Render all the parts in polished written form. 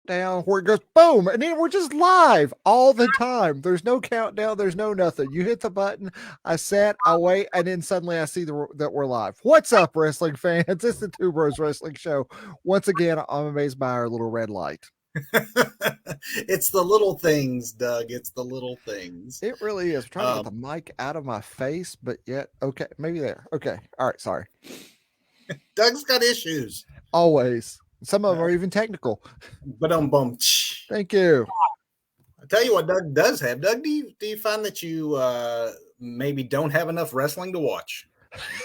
countdown where it goes boom, and then we're just live all the time. There's no countdown, there's no nothing. You hit the button, I set, I wait, and then suddenly I see that we're live. What's up, wrestling fans? It's the Two Bros Wrestling Show. Once again, I'm amazed by our little red light. It's the little things, Doug. It's the little things. It really is. I'm trying to get the mic out of my face, but yet, okay, maybe there. Okay, all right, sorry. Doug's got issues. Always. Some of them are even technical. But Thank you. I tell you what Doug does have. Doug, do you find that you maybe don't have enough wrestling to watch?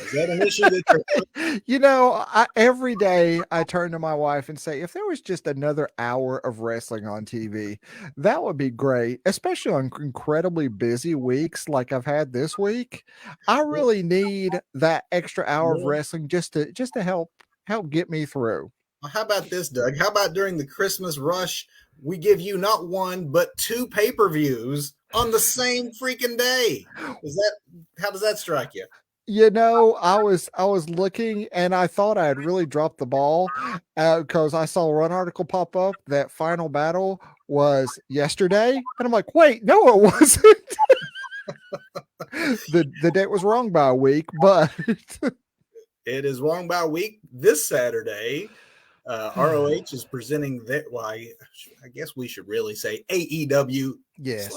Is that an issue that you're every day I turn to my wife and say, if there was just another hour of wrestling on TV, that would be great, especially on incredibly busy weeks like I've had this week. I really need that extra hour of wrestling just to help get me through. Well, how about this, Doug? How about during the Christmas rush, we give you not one, but 2 pay-per-views on the same freaking day? How does that strike you? I was looking and I thought I had really dropped the ball because I saw one article pop up that Final Battle was yesterday. And I'm like, wait, no, it wasn't. the date was wrong by a week, but it is wrong by a week. This Saturday, ROH is presenting that. Well, I guess we should really say AEW. Yes,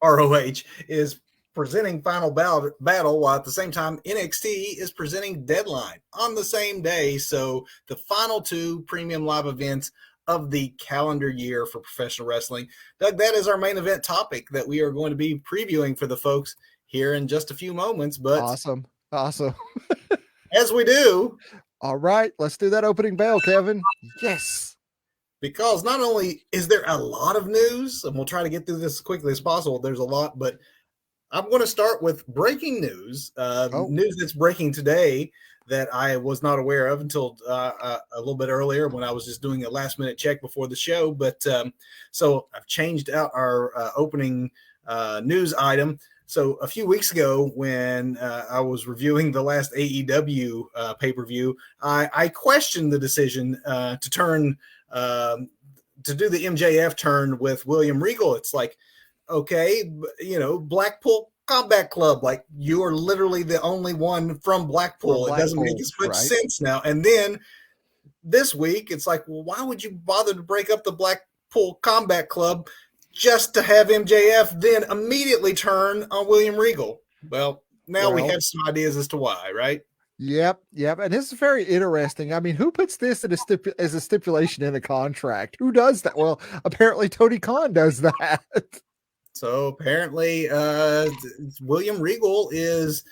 ROH is presenting Final Battle, while at the same time NXT is presenting Deadline on the same day. So the final 2 premium live events of the calendar year for professional wrestling. Doug, that is our main event topic that we are going to be previewing for the folks here in just a few moments. But awesome. As we do. All right, let's do that opening bell, Kevin. Yes. Because not only is there a lot of news, and we'll try to get through this as quickly as possible, there's a lot, but I'm going to start with breaking news, news that's breaking today that I was not aware of until a little bit earlier when I was just doing a last-minute check before the show. But so I've changed out our opening news item. So a few weeks ago when I was reviewing the last AEW pay-per-view, I questioned the decision to turn to do the MJF turn with William Regal. It's like, okay, Blackpool Combat Club, like you are literally the only one from Blackpool. It doesn't make as much sense now. And then this week, it's like, well, why would you bother to break up the Blackpool Combat Club just to have MJF then immediately turn on William Regal? Well, now we have some ideas as to why, right? Yep. And this is very interesting. I mean, who puts this as a stipulation in a contract? Who does that? Well, apparently Tony Khan does that. So apparently William Regal is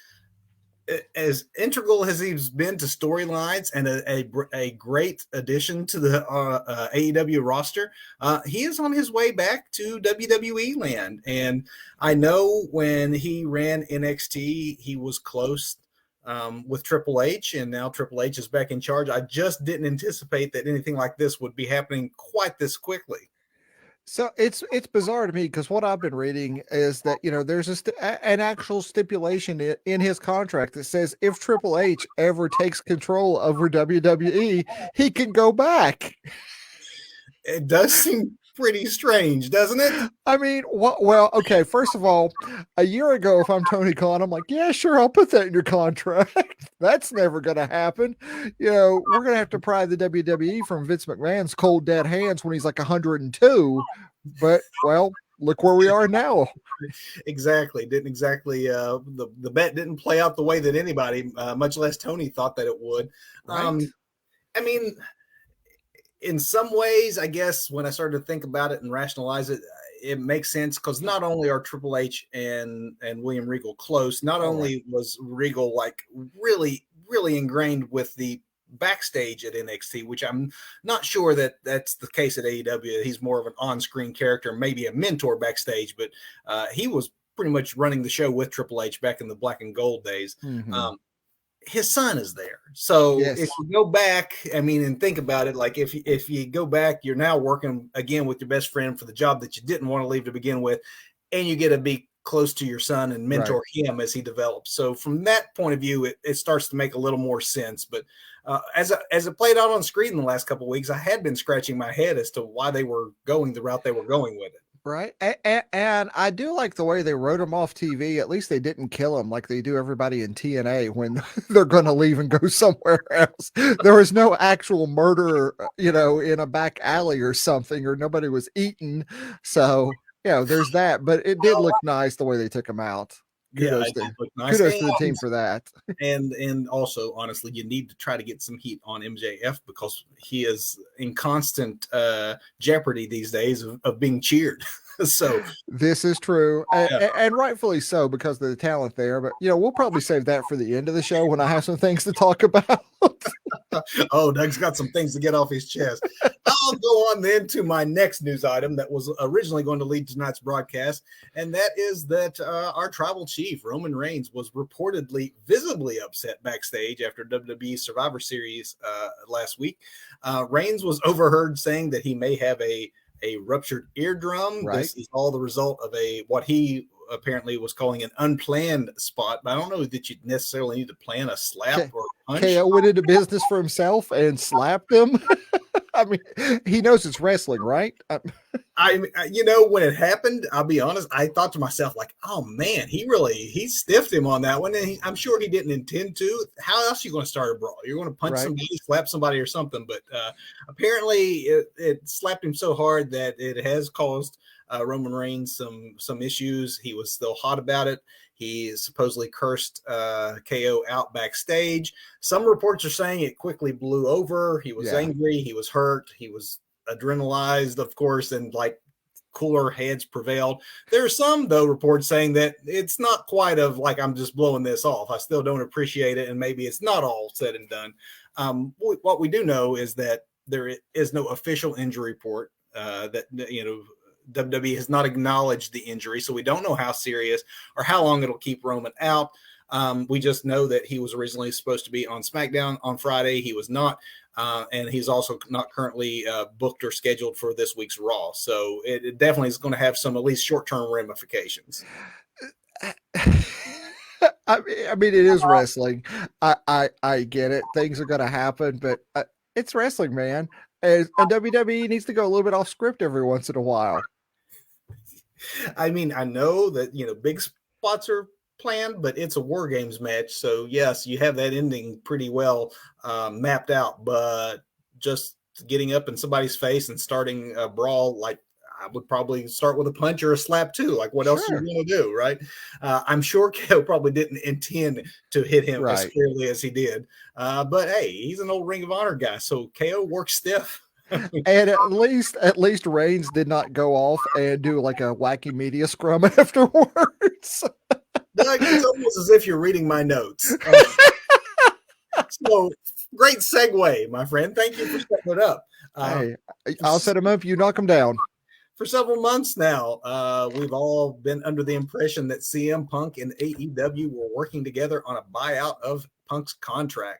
as integral as he's been to storylines and a great addition to the AEW roster. He is on his way back to WWE land. And I know when he ran NXT, he was close with Triple H, and now Triple H is back in charge. I just didn't anticipate that anything like this would be happening quite this quickly. So it's bizarre to me because what I've been reading is that, there's an actual stipulation in his contract that says if Triple H ever takes control over WWE, he can go back. It does seem pretty strange, doesn't it? I mean, well, okay, first of all, a year ago, if I'm Tony Khan, I'm like, yeah, sure, I'll put that in your contract. That's never going to happen. We're going to have to pry the WWE from Vince McMahon's cold, dead hands when he's like 102. But, well, look where we are now. Exactly. Didn't exactly, the bet didn't play out the way that anybody, much less Tony, thought that it would. Right. I mean, in some ways, I guess when I started to think about it and rationalize it, it makes sense because not only are Triple H and William Regal close, not only was Regal like really, really ingrained with the backstage at NXT, which I'm not sure that that's the case at AEW. He's more of an on-screen character, maybe a mentor backstage, but he was pretty much running the show with Triple H back in the black and gold days. Mm-hmm. His son is there. So if you go back, I mean, and think about it, like if you go back, you're now working again with your best friend for the job that you didn't want to leave to begin with, and you get a big close to your son and mentor him as he develops. So from that point of view, it starts to make a little more sense. But as it played out on screen in the last couple of weeks, I had been scratching my head as to why they were going the route they were going with it. Right. And I do like the way they wrote him off TV. At least they didn't kill him like they do everybody in TNA when they're going to leave and go somewhere else. There was no actual murder, in a back alley or something, or nobody was eaten. So, there's that. But it did look nice the way they took him out. Kudos to the team for that. And also, honestly, you need to try to get some heat on MJF because he is in constant jeopardy these days of being cheered. So this is true, and rightfully so because of the talent there. But we'll probably save that for the end of the show when I have some things to talk about. Oh, Doug's got some things to get off his chest. I'll go on then to my next news item that was originally going to lead tonight's broadcast, and that is that our tribal chief, Roman Reigns, was reportedly visibly upset backstage after WWE Survivor Series last week. Reigns was overheard saying that he may have a ruptured eardrum. Right. This is all the result of what he apparently was calling an unplanned spot, but I don't know that you necessarily need to plan a slap or a punch. KO went into business for himself and slapped him. I mean, he knows it's wrestling, right? When it happened, I'll be honest, I thought to myself, like, oh man, he stiffed him on that one. And I'm sure he didn't intend to. How else are you going to start a brawl? You're going to punch somebody, slap somebody or something. But apparently it slapped him so hard that it has caused Roman Reigns some issues. He was still hot about it. He supposedly cursed KO out backstage. Some reports are saying it quickly blew over. He was angry. He was hurt. He was adrenalized, of course, and like cooler heads prevailed. There are some, though, reports saying that it's not quite of like, I'm just blowing this off. I still don't appreciate it, and maybe it's not all said and done. What we do know is that there is no official injury report that, WWE has not acknowledged the injury, so we don't know how serious or how long it'll keep Roman out. We just know that he was originally supposed to be on SmackDown on Friday. He was not, and he's also not currently booked or scheduled for this week's Raw. So it definitely is going to have some at least short-term ramifications. I mean, it is wrestling. I get it. Things are going to happen, but it's wrestling, man. And WWE needs to go a little bit off script every once in a while. I mean, I know that, big spots are planned, but it's a War Games match. So, yes, you have that ending pretty well mapped out. But just getting up in somebody's face and starting a brawl, like, I would probably start with a punch or a slap, too. Like, what else are you going to do, right? I'm sure KO probably didn't intend to hit him as clearly as he did. But, hey, he's an old Ring of Honor guy. So, KO works stiff. And at least Reigns did not go off and do like a wacky media scrum afterwards. Doug, it's almost as if you're reading my notes. So great segue, my friend. Thank you for setting it up. Hey, I'll set him up. You knock him down. For several months now, we've all been under the impression that CM Punk and AEW were working together on a buyout of Punk's contract.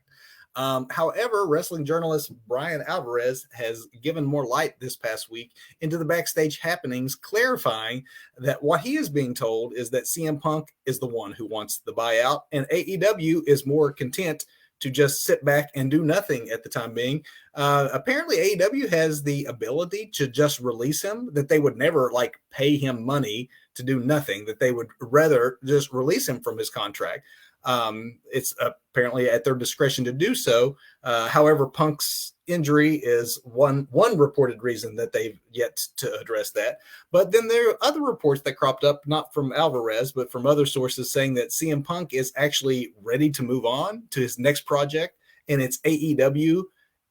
However, wrestling journalist Brian Alvarez has given more light this past week into the backstage happenings, clarifying that what he is being told is that CM Punk is the one who wants the buyout, and AEW is more content to just sit back and do nothing at the time being. Apparently, AEW has the ability to just release him, that they would never like pay him money to do nothing, that they would rather just release him from his contract. It's apparently at their discretion to do so. However, Punk's injury is one reported reason that they've yet to address that. But then there are other reports that cropped up, not from Alvarez, but from other sources saying that CM Punk is actually ready to move on to his next project, and it's AEW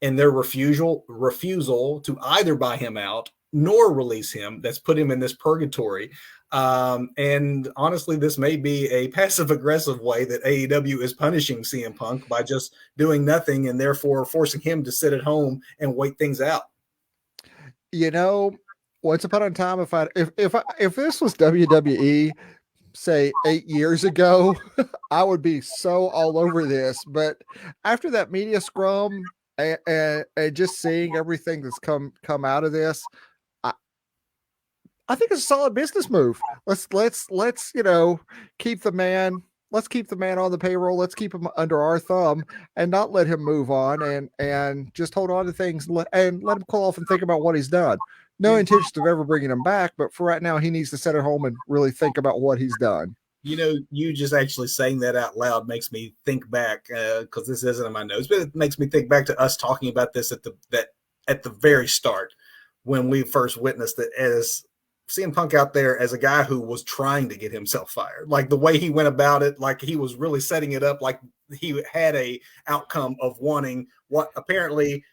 and their refusal to either buy him out nor release him that's put him in this purgatory. And honestly, this may be a passive-aggressive way that AEW is punishing CM Punk by just doing nothing and therefore forcing him to sit at home and wait things out. Once upon a time, if this was WWE, say 8 years ago, I would be so all over this. But after that media scrum and just seeing everything that's come out of this, I think it's a solid business move. Let's keep the man. Let's keep the man on the payroll. Let's keep him under our thumb and not let him move on and just hold on to things and let him cool off and think about what he's done. No intention of ever bringing him back, but for right now, he needs to sit at home and really think about what he's done. You just actually saying that out loud makes me think back, because this isn't in my notes, but it makes me think back to us talking about this at the very start when we first witnessed it, as CM Punk out there as a guy who was trying to get himself fired. Like the way he went about it, like he was really setting it up, like he had a outcome of wanting what apparently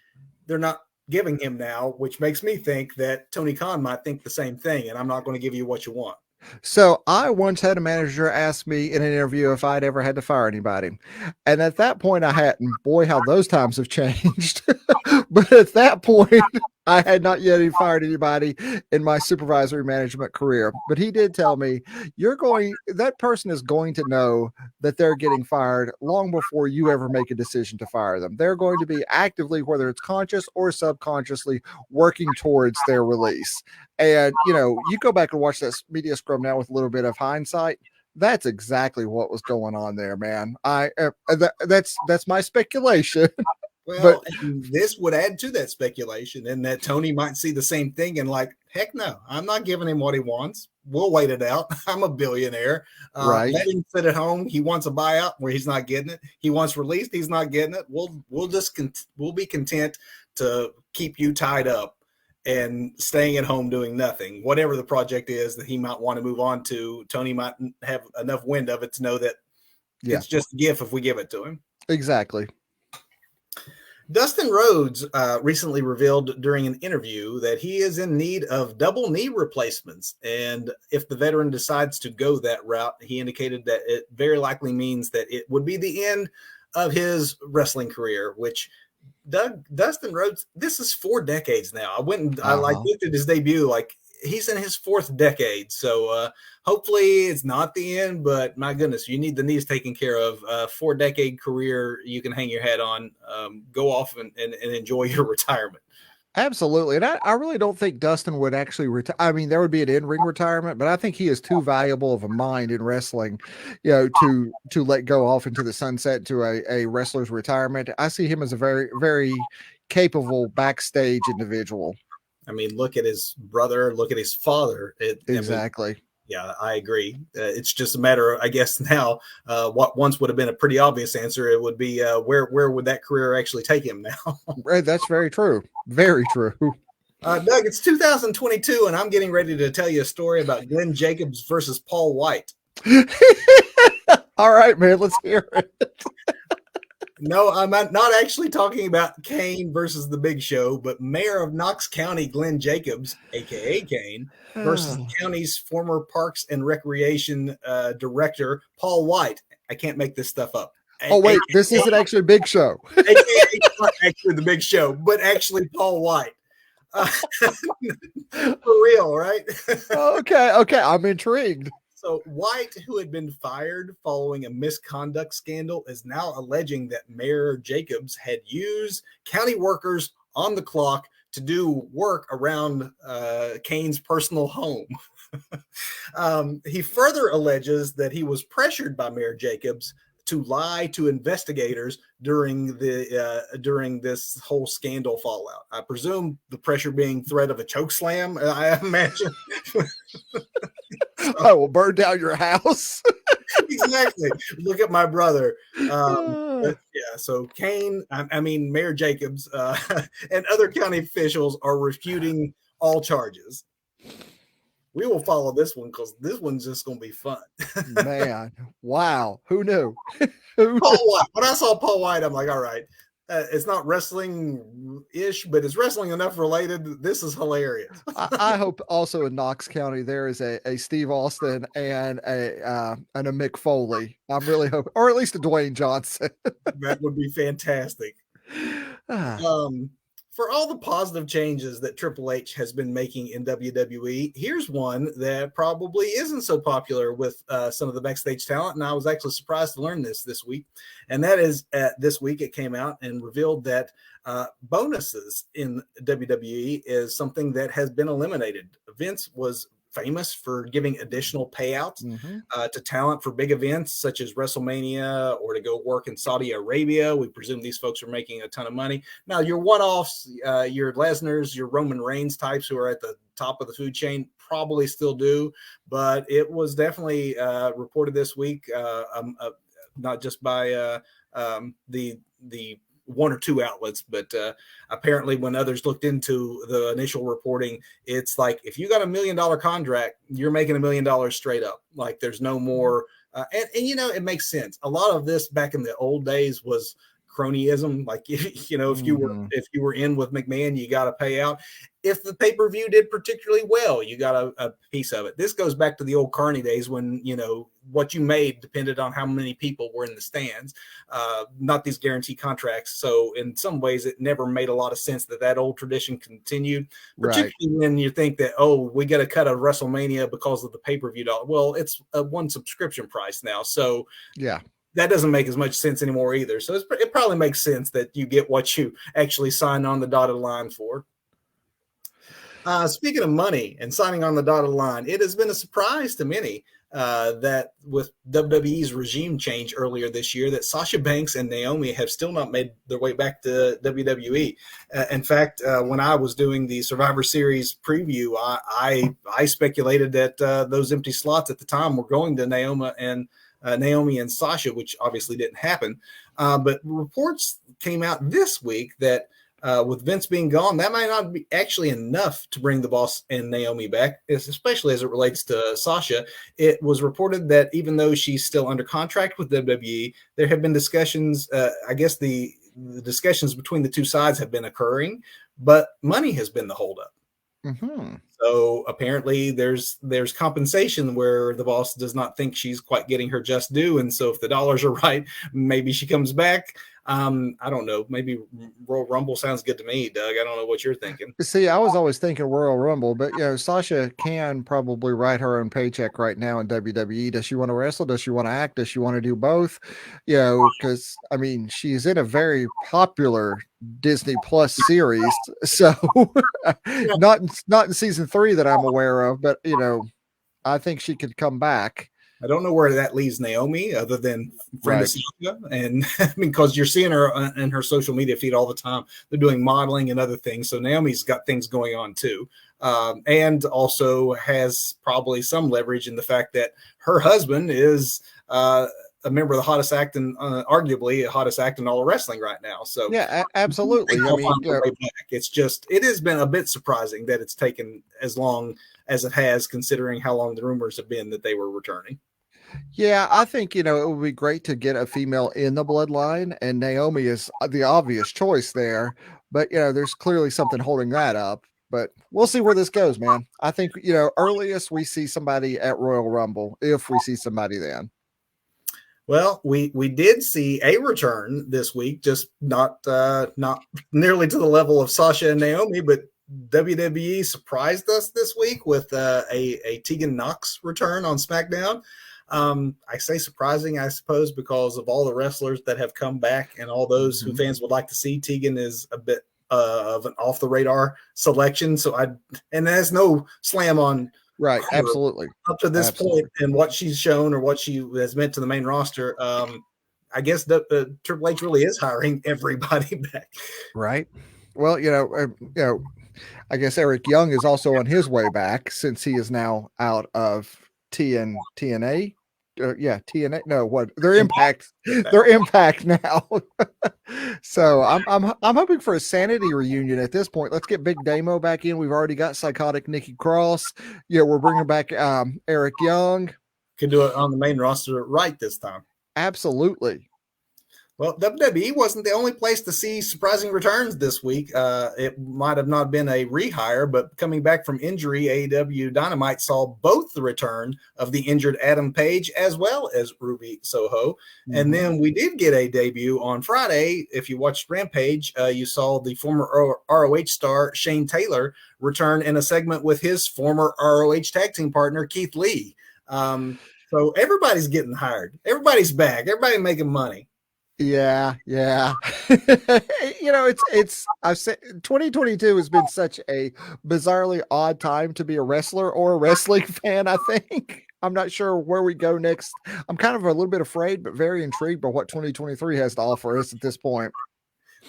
they're not giving him now, which makes me think that Tony Khan might think the same thing, and I'm not going to give you what you want. So I once had a manager ask me in an interview if I'd ever had to fire anybody. And at that point I hadn't. Boy, how those times have changed. But at that point, I had not yet fired anybody in my supervisory management career. But he did tell me, that person is going to know that they're getting fired long before you ever make a decision to fire them. They're going to be actively, whether it's conscious or subconsciously, working towards their release. And, you go back and watch that media scrum now with a little bit of hindsight. That's exactly what was going on there, man. That's my speculation. Well, and this would add to that speculation, and that Tony might see the same thing and like, heck no, I'm not giving him what he wants. We'll wait it out. I'm a billionaire. Right. Let him sit at home. He wants a buyout where he's not getting it. He wants released. He's not getting it. We'll be content to keep you tied up and staying at home doing nothing. Whatever the project is that he might want to move on to, Tony might have enough wind of it to know that it's just a gift if we give it to him. Exactly. Dustin Rhodes recently revealed during an interview that he is in need of double knee replacements. And if the veteran decides to go that route, he indicated that it very likely means that it would be the end of his wrestling career, which Dustin Rhodes, this is 4 decades now. I went and I looked at his debut, like he's in his 4th decade. So hopefully it's not the end, but my goodness, you need the knees taken care of. 4-decade career you can hang your head on. Go off and enjoy your retirement. Absolutely. And I really don't think Dustin would actually retire. I mean, there would be an in-ring retirement, but I think he is too valuable of a mind in wrestling, to let go off into the sunset to a wrestler's retirement. I see him as a very, very capable backstage individual. I mean, look at his brother, look at his father. Exactly. Yeah, I agree. It's just a matter of, I guess now, what once would have been a pretty obvious answer, it would be where would that career actually take him now? Right, that's very true. Very true. Doug, it's 2022, and I'm getting ready to tell you a story about Glenn Jacobs versus Paul White. All right, man, let's hear it. No, I'm not actually talking about Kane versus the Big Show, but Mayor of Knox County, Glenn Jacobs, a.k.a. Kane, versus the county's former Parks and Recreation Director, Paul White. I can't make this stuff up. Oh, wait, this isn't actually Big Show. Not actually the Big Show, but actually Paul White. For real, right? Okay, I'm intrigued. So White, who had been fired following a misconduct scandal, is now alleging that Mayor Jacobs had used county workers on the clock to do work around Kane's personal home. He further alleges that he was pressured by Mayor Jacobs to lie to investigators during this whole scandal fallout. I presume the pressure being threat of a choke slam, I imagine. I will burn down your house. Exactly. Look at my brother. Yeah, so Kane, I mean, Mayor Jacobs and other county officials are refuting all charges. We will follow this one because this one's just going to be fun. Man, wow. Who knew? Paul White. When I saw Paul White, I'm like, all right, it's not wrestling-ish, but it's wrestling enough related. This is hilarious. I hope also in Knox County there is a Steve Austin and a Mick Foley. I'm really hoping, or at least a Dwayne Johnson. That would be fantastic. For all the positive changes that Triple H has been making in WWE, here's one that probably isn't so popular with some of the backstage talent. And I was actually surprised to learn this week. And that is this week it came out and revealed that bonuses in WWE is something that has been eliminated. Vince was famous for giving additional payouts Mm-hmm. to talent for big events such as WrestleMania or to go work in Saudi Arabia. We presume these folks are making a ton of money. Now, your one-offs, your Lesnar's, your Roman Reigns types who are at the top of the food chain probably still do, but it was definitely reported this week, not just by the one or two outlets, but apparently when others looked into the initial reporting, it's like if you got $1 million contract, you're making $1 million straight up. Like there's no more. And it makes sense. A lot of this back in the old days was cronyism. Like if you were in with McMahon, you got to pay out. If the pay-per-view did particularly well, you got a piece of it. This goes back to the old Carney days when, what you made depended on how many people were in the stands, not these guarantee contracts. So in some ways, it never made a lot of sense that old tradition continued, particularly when you think that, we got to cut a WrestleMania because of the pay-per-view dollar. Well, it's a one subscription price now. So yeah, that doesn't make as much sense anymore either. So it probably makes sense that you get what you actually sign on the dotted line for. Speaking of money and signing on the dotted line, it has been a surprise to many that with WWE's regime change earlier this year, that Sasha Banks and Naomi have still not made their way back to WWE. In fact, when I was doing the Survivor Series preview, I speculated that those empty slots at the time were going to Naomi and Sasha, which obviously didn't happen. But reports came out this week that with Vince being gone, that might not be actually enough to bring the Boss and Naomi back, especially as it relates to Sasha. It was reported that even though she's still under contract with WWE, there have been discussions. I guess the discussions between the two sides have been occurring, but money has been the holdup. Mm-hmm. So apparently there's compensation where the Boss does not think she's quite getting her just due. And so if the dollars are right, maybe she comes back. I don't know. Maybe Royal Rumble sounds good to me, Doug. I don't know what you're thinking. See, I was always thinking Royal Rumble, but Sasha can probably write her own paycheck right now in WWE. Does she want to wrestle? Does she want to act? Does she want to do both? Because she's in a very popular Disney Plus series, so not in season 3 that I'm aware of, but I think she could come back. I don't know where that leaves Naomi other than friend of Sasha. And because you're seeing her in her social media feed all the time. They're doing modeling and other things. So Naomi's got things going on too. And also has probably some leverage in the fact that her husband is a member of the hottest act and arguably the hottest act in all of wrestling right now. So yeah, absolutely. It has been a bit surprising that it's taken as long as it has, considering how long the rumors have been that they were returning. Yeah, I think, it would be great to get a female in the bloodline, and Naomi is the obvious choice there. But, there's clearly something holding that up. But we'll see where this goes, man. I think, earliest we see somebody at Royal Rumble, if we see somebody then. Well, we did see a return this week, just not nearly to the level of Sasha and Naomi, but WWE surprised us this week with a Tegan Nox return on SmackDown. I say surprising, I suppose, because of all the wrestlers that have come back and all those who fans would like to see. Tegan is a bit of an off the radar selection. And there's no slam on. Right. Absolutely. Up to this point and what she's shown or what she has meant to the main roster. I guess Triple H really is hiring everybody back. Right. Well, I guess Eric Young is also on his way back since he is now out of TNA. TNA. No, what their Impact now. So I'm hoping for a sanity reunion at this point. Let's get Big Damo back in. We've already got psychotic Nikki Cross. We're bringing back Eric Young. Could do it on the main roster right this time. Absolutely. Well, WWE wasn't the only place to see surprising returns this week. It might have not been a rehire, but coming back from injury, AEW Dynamite saw both the return of the injured Adam Page as well as Ruby Soho. Mm-hmm. And then we did get a debut on Friday. If you watched Rampage, you saw the former ROH star Shane Taylor return in a segment with his former ROH tag team partner, Keith Lee. So everybody's getting hired. Everybody's back. Everybody making money. Yeah, yeah. I've said 2022 has been such a bizarrely odd time to be a wrestler or a wrestling fan, I think. I'm not sure where we go next. I'm kind of a little bit afraid, but very intrigued by what 2023 has to offer us at this point.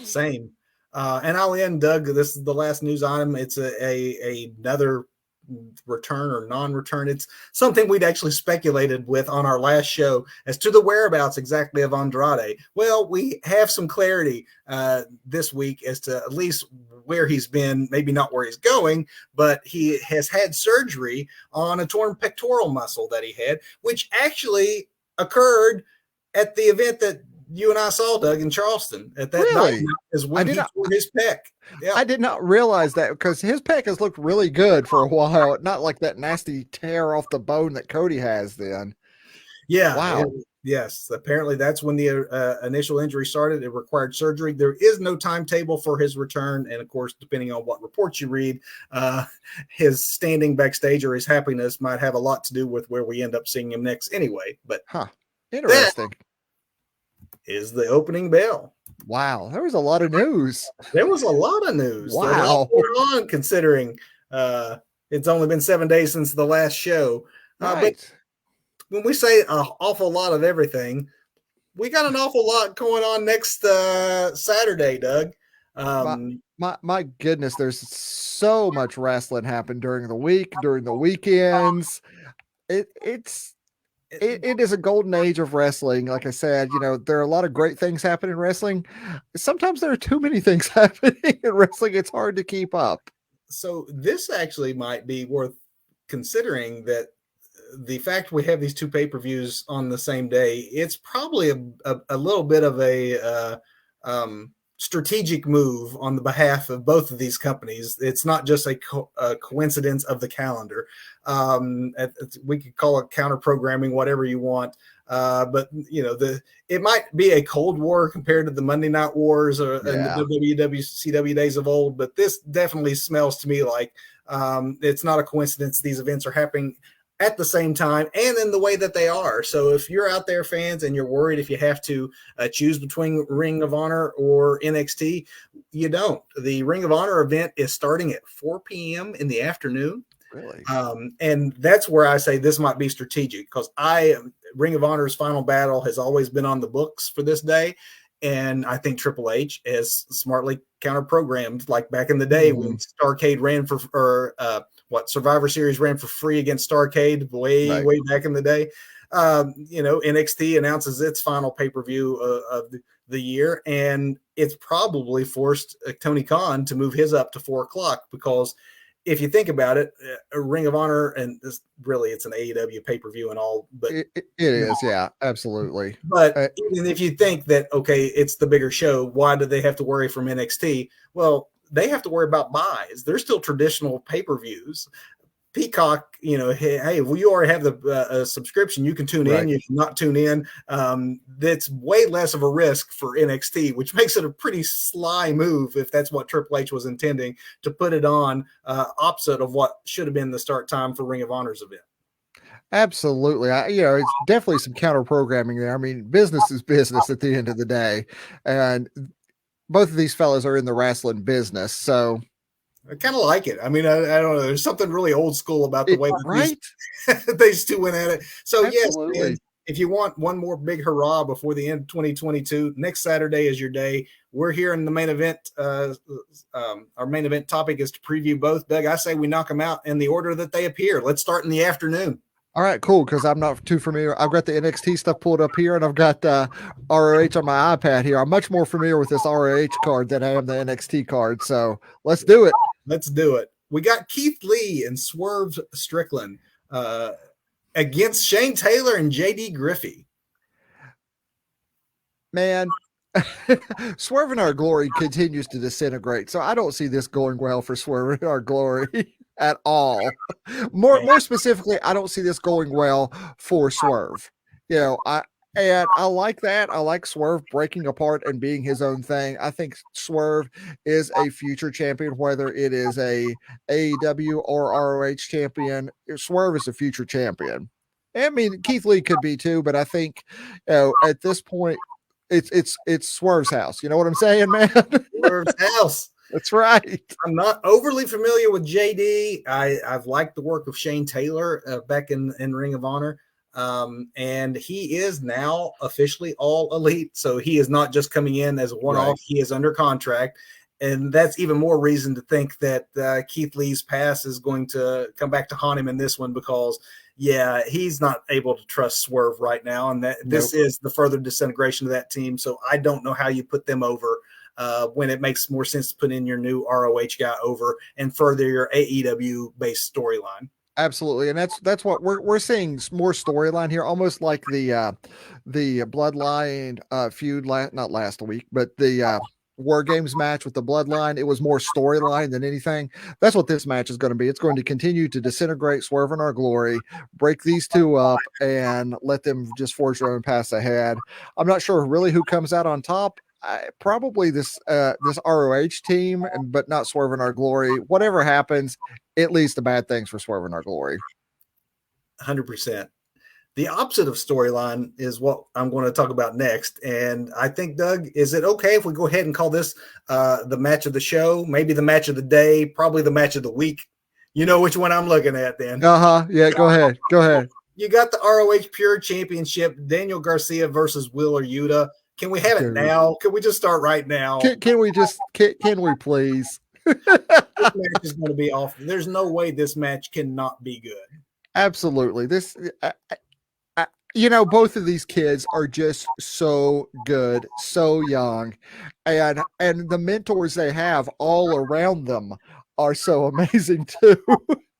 Same. And I'll end, Doug. This is the last news item. It's another return or non-return. It's something we'd actually speculated with on our last show as to the whereabouts exactly of Andrade. Well, we have some clarity this week as to at least where he's been, maybe not where he's going, but he has had surgery on a torn pectoral muscle that he had, which actually occurred at the event that you and I saw, Doug, in Charleston. At that Really? night is when he tore his pec. Yeah. I did not realize that because his pec has looked really good for a while. Not like that nasty tear off the bone that Cody has then. Yeah. Wow. Yes. Apparently that's when the initial injury started. It required surgery. There is no timetable for his return. And of course, depending on what reports you read, his standing backstage or his happiness might have a lot to do with where we end up seeing him next anyway. But interesting. Is the opening bell. Wow, there was a lot of news. There was a lot of news. Wow. There's a lot going on considering it's only been 7 days since the last show. Right. But when we say an awful lot of everything, we got an awful lot going on next Saturday, Doug. My goodness, there's so much wrestling happen during the week, during the weekends. It is a golden age of wrestling. Like I said, there are a lot of great things happening in wrestling. Sometimes there are too many things happening in wrestling. It's hard to keep up. So this actually might be worth considering, that the fact we have these two pay-per-views on the same day, it's probably a little bit of a strategic move on the behalf of both of these companies. It's not just a coincidence of the calendar. We could call it counter programming, whatever you want. But it might be a Cold War compared to the Monday Night Wars and the WCW days of old. But this definitely smells to me like it's not a coincidence. These events are happening at the same time and in the way that they are. So if you're out there, fans, and you're worried if you have to choose between Ring of Honor or NXT, you don't. The Ring of Honor event is starting at 4 p.m. in the afternoon. Really? And that's where I say this might be strategic, because Ring of Honor's Final Battle has always been on the books for this day. And I think Triple H has smartly counter-programmed, like back in the day when Starrcade ran Survivor Series ran for free against Starrcade way back in the day. NXT announces its final pay-per-view of the year, and it's probably forced Tony Khan to move his up to 4:00, because if you think about it, a Ring of Honor, and it's an AEW pay-per-view and all, but it is, yeah, absolutely. But even if you think that, okay, it's the bigger show, why do they have to worry from NXT? Well, they have to worry about buys. They're still traditional pay-per-views. Peacock, hey, well, you already have the subscription. You can tune in. You can not tune in. That's way less of a risk for NXT, which makes it a pretty sly move, if that's what Triple H was intending, to put it on opposite of what should have been the start time for Ring of Honor's event. Absolutely. It's definitely some counter programming there. I mean, business is business at the end of the day. And both of these fellas are in the wrestling business. So I kind of like it. I mean, I don't know. There's something really old school about the way that these two went at it. So absolutely. Yes, man, if you want one more big hurrah before the end of 2022, next Saturday is your day. We're here in the main event. Our main event topic is to preview both. Doug, I say we knock them out in the order that they appear. Let's start in the afternoon. All right, cool, because I'm not too familiar. I've got the NXT stuff pulled up here, and I've got ROH on my iPad here. I'm much more familiar with this ROH card than I am the NXT card, so let's do it. Let's do it. We got Keith Lee and Swerve Strickland against Shane Taylor and JD Griffey. Man, Swerve in Our Glory continues to disintegrate, so I don't see this going well for Swerve in Our Glory at all. More specifically, I don't see this going well for Swerve. I like that. I like Swerve breaking apart and being his own thing. I think Swerve is a future champion, whether it is a AEW or ROH champion. Swerve is a future champion. I mean, Keith Lee could be too, but I think at this point, it's Swerve's house. You know what I'm saying, man? Swerve's house. That's right. I'm not overly familiar with JD. I've liked the work of Shane Taylor back in Ring of Honor. And he is now officially all elite. So he is not just coming in as a one-off. Right. He is under contract. And that's even more reason to think that Keith Lee's pass is going to come back to haunt him in this one, because yeah, he's not able to trust Swerve right now. And that this is the further disintegration of that team. So I don't know how you put them over when it makes more sense to put in your new ROH guy over and further your AEW based storyline. Absolutely, and that's what we're seeing more storyline here, almost like the Bloodline feud not last week, but the War Games match with the Bloodline. It was more storyline than anything. That's what this match is going to be. It's going to continue to disintegrate Swerve and Our Glory, break these two up, and let them just forge their own paths ahead. I'm not sure really who comes out on top. Probably this ROH team, but not Swerve and Our Glory. Whatever happens, it leads to bad things for Swerve and Our Glory. 100%. The opposite of storyline is what I'm going to talk about next. And I think, Doug, is it okay if we go ahead and call this the match of the show, maybe the match of the day, probably the match of the week? You know which one I'm looking at then. Yeah, go ahead. Go ahead. You got the ROH Pure Championship, Daniel Garcia versus Wheeler Yuta. Can we have it now? Can we just start right now? Can we please? This match is going to be off. There's no way this match cannot be good. Absolutely. This, both of these kids are just so good, so young, and the mentors they have all around them are so amazing too.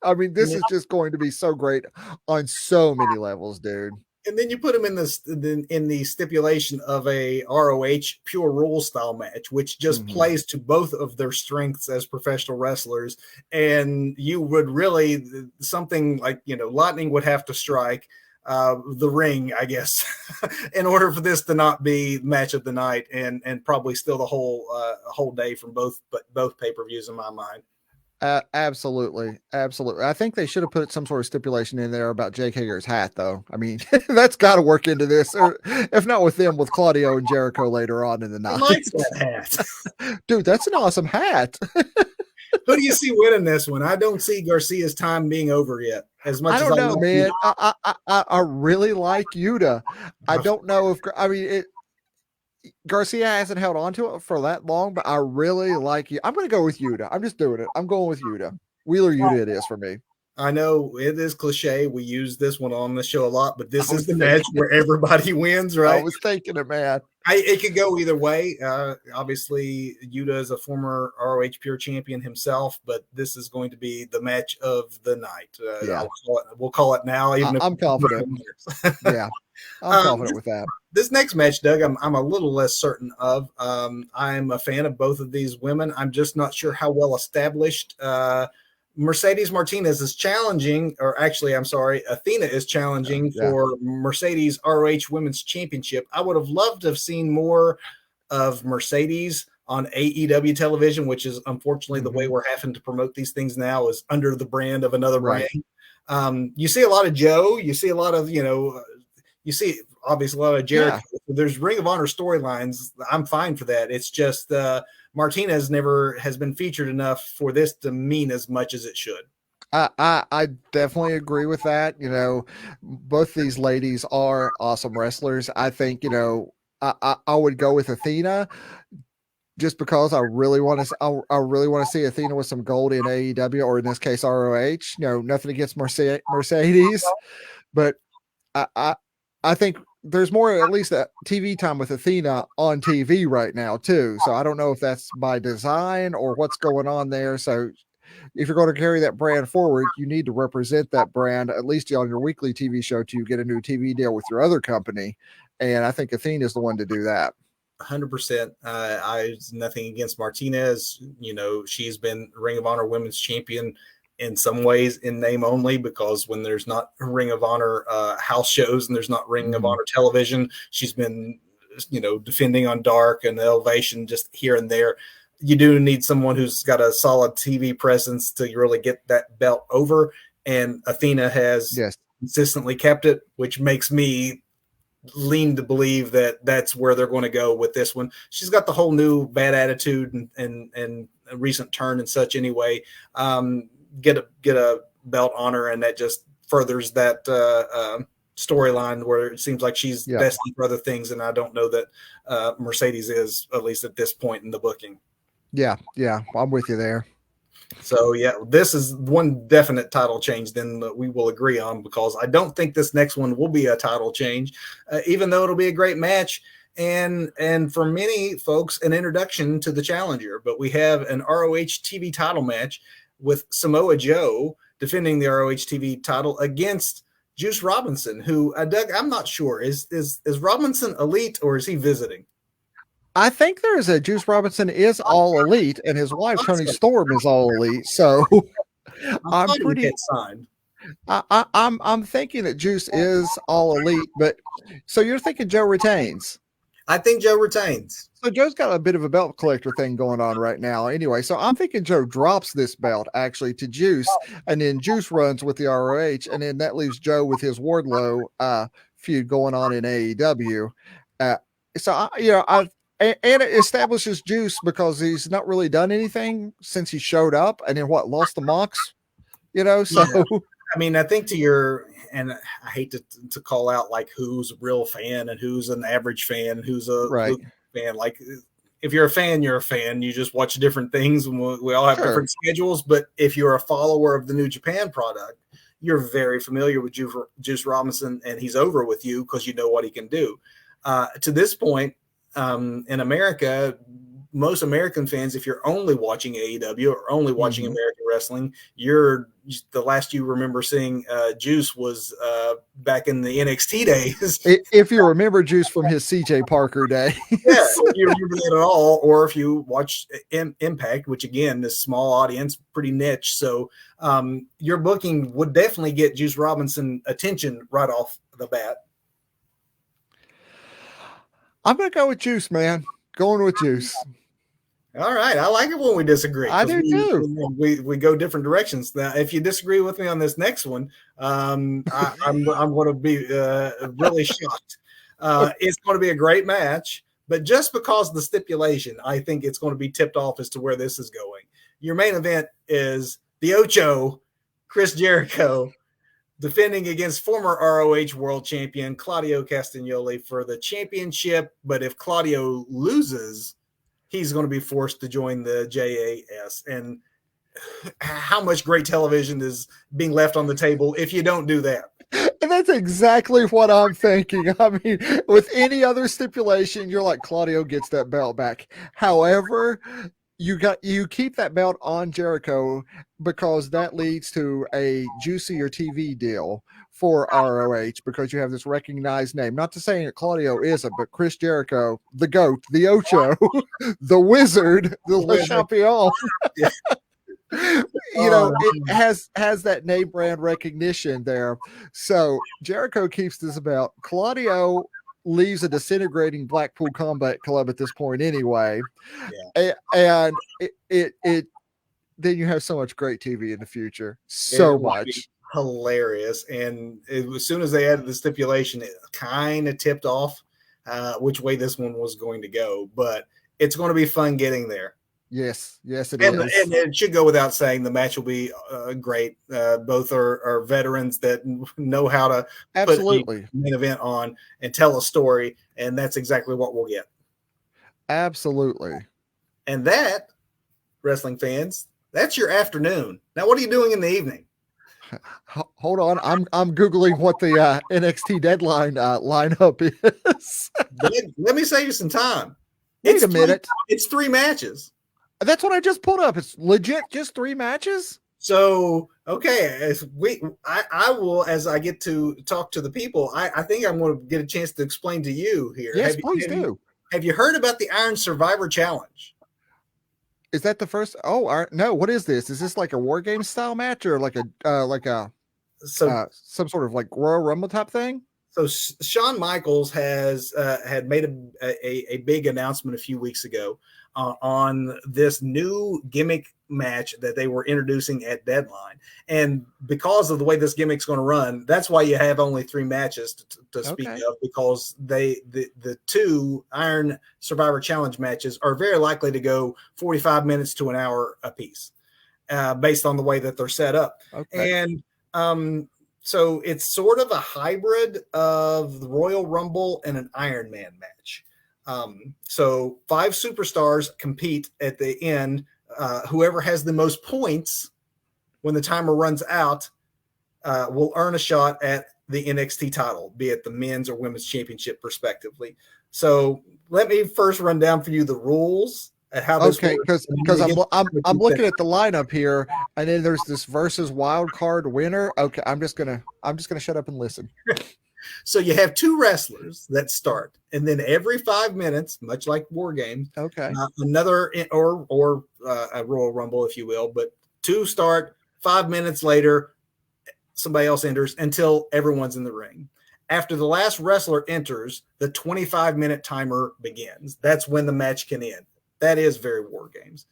I mean, this is just going to be so great on so many levels, dude. And then you put them in the stipulation of a ROH Pure Rules style match, which just plays to both of their strengths as professional wrestlers. And you would really, something like, lightning would have to strike the ring, I guess, in order for this to not be match of the night, and probably still the whole day from both pay-per-views in my mind. Absolutely. I think they should have put some sort of stipulation in there about Jake Hager's hat, though. I mean, that's got to work into this, or if not with them, with Claudio and Jericho later on in the night. I like that hat, dude. That's an awesome hat. Who do you see winning this one? I don't see Garcia's time being over yet. As much I don't as know, man. I really like Yuta. I don't know if Garcia hasn't held on to it for that long, but I really like you. I'm going to go with Yuta. I'm just doing it. I'm going with Yuta. Wheeler Yuta it is for me. I know it is cliche. We use this one on the show a lot, but this is the match where everybody wins, right? I was thinking it, man. It could go either way. Obviously, Yuta is a former ROH Pure champion himself, but this is going to be the match of the night. We'll call it now. Even I'm confident. Yeah, I'm confident with that. This next match, Doug, I'm a little less certain of. I'm a fan of both of these women. I'm just not sure how well established Mercedes Martinez is challenging, or actually, I'm sorry, Athena is challenging for Mercedes ROH Women's Championship. I would have loved to have seen more of Mercedes on AEW television, which is unfortunately the way we're having to promote these things now, is under the brand of another brand. You see a lot of Joe, you see a lot of, you see obviously a lot of Jericho. There's Ring of Honor storylines. I'm fine for that. It's just Martinez never has been featured enough for this to mean as much as it should. I definitely agree with that. Both these ladies are awesome wrestlers. I think, I would go with Athena just because I really want to see Athena with some gold in AEW, or in this case ROH. Nothing against Mercedes, but I think there's more, at least TV time with Athena on TV right now too. So I don't know if that's by design or what's going on there. So if you're going to carry that brand forward, you need to represent that brand, at least on your weekly TV show, to get a new TV deal with your other company. And I think Athena is the one to do that. 100%. I nothing against Martinez. She's been Ring of Honor Women's Champion in some ways in name only, because when there's not Ring of Honor house shows and there's not Ring of Honor television, she's been, defending on Dark and Elevation just here and there. You do need someone who's got a solid TV presence to really get that belt over. And Athena has consistently kept it, which makes me lean to believe that that's where they're going to go with this one. She's got the whole new bad attitude and a recent turn and such anyway. Get a belt on her, and that just furthers that storyline where it seems like she's destined for other things, and I don't know that Mercedes is, at least at this point in the booking. Yeah, I'm with you there. So yeah, this is one definite title change then that we will agree on, because I don't think this next one will be a title change, even though it'll be a great match and for many folks an introduction to the challenger. But we have an ROH TV title match with Samoa Joe defending the ROH TV title against Juice Robinson, who Doug, I'm not sure, is Robinson elite or is he visiting? I think there is a Juice Robinson is all elite, and his wife Toni Storm is all elite. So I'm pretty signed. I'm thinking that Juice is all elite, but so you're thinking Joe retains? I think Joe retains. So Joe's got a bit of a belt collector thing going on right now. Anyway, so I'm thinking Joe drops this belt actually to Juice, and then Juice runs with the ROH, and then that leaves Joe with his Wardlow feud going on in AEW. And it establishes Juice because he's not really done anything since he showed up, and then lost the Mox, So yeah. I mean, I think and I hate to call out like who's a real fan and who's an average fan and who's a fan. Like, if you're a fan, you're a fan. You just watch different things, and we all have different schedules. But if you're a follower of the New Japan product, you're very familiar with Juice Robinson, and he's over with you because you know what he can do. To this point, in America, most American fans, if you're only watching AEW or only watching American wrestling, the last you remember seeing Juice was back in the NXT days. If you remember Juice from his CJ Parker day. Yeah, if you remember that at all, or if you watch Impact, which again, this small audience, pretty niche. So your booking would definitely get Juice Robinson attention right off the bat. I'm going to go with Juice, man. Going with Juice. All right. I like it when we disagree. I do too. We go different directions. Now, if you disagree with me on this next one, I'm going to be really shocked. It's going to be a great match, but just because of the stipulation, I think it's going to be tipped off as to where this is going. Your main event is the Ocho, Chris Jericho, defending against former ROH world champion Claudio Castagnoli for the championship. But if Claudio loses, he's going to be forced to join the JAS. And how much great television is being left on the table if you don't do that? And that's exactly what I'm thinking. I mean, with any other stipulation, you're like, Claudio gets that belt back. However, you keep that belt on Jericho because that leads to a juicier TV deal for ROH because you have this recognized name. Not to say that Claudio isn't, but Chris Jericho, the GOAT, the Ocho, the Wizard, the Le Champion. It has that name brand recognition there. So Jericho keeps this belt. Claudio leaves a disintegrating Blackpool Combat Club at this point anyway. Yeah. And it then you have so much great TV in the future. So much. Hilarious. And as soon as they added the stipulation, it kind of tipped off which way this one was going to go. But it's going to be fun getting there. Yes, it is. And it should go without saying the match will be great. Both are veterans that know how to put a main event on and tell a story, and that's exactly what we'll get. Absolutely. And that, wrestling fans, that's your afternoon. Now, what are you doing in the evening? Hold on, I'm Googling what the NXT deadline lineup is. Let me save you some time. Wait a minute. It's 3 matches. That's what I just pulled up. It's legit just 3 matches. So, okay, I will, as I get to talk to the people, I think I'm going to get a chance to explain to you here. Yes, please do. Have you heard about the Iron Survivor Challenge? Is that the first? Oh, no. What is this? Is this like a War Games style match or like some sort of like Royal Rumble type thing? So Shawn Michaels had made a big announcement a few weeks ago on this new gimmick match that they were introducing at Deadline. And because of the way this gimmick's going to run, that's why you have only 3 matches to speak of, because the 2 Iron Survivor Challenge matches are very likely to go 45 minutes to an hour apiece, based on the way that they're set up. And so it's sort of a hybrid of the Royal Rumble and an Iron Man match. So 5 superstars compete at the end. Whoever has the most points when the timer runs out will earn a shot at the NXT title, be it the men's or women's championship, respectively. So let me first run down for you the rules. How this works. Because I'm looking at the lineup here, and then there's this versus wild card winner. Okay, I'm just gonna shut up and listen. So you have 2 wrestlers that start, and then every 5 minutes, much like War Games, another or a Royal Rumble, if you will, but 2 start. 5 minutes later, somebody else enters until everyone's in the ring. After the last wrestler enters, the 25-minute timer begins. That's when the match can end. That is very War Games,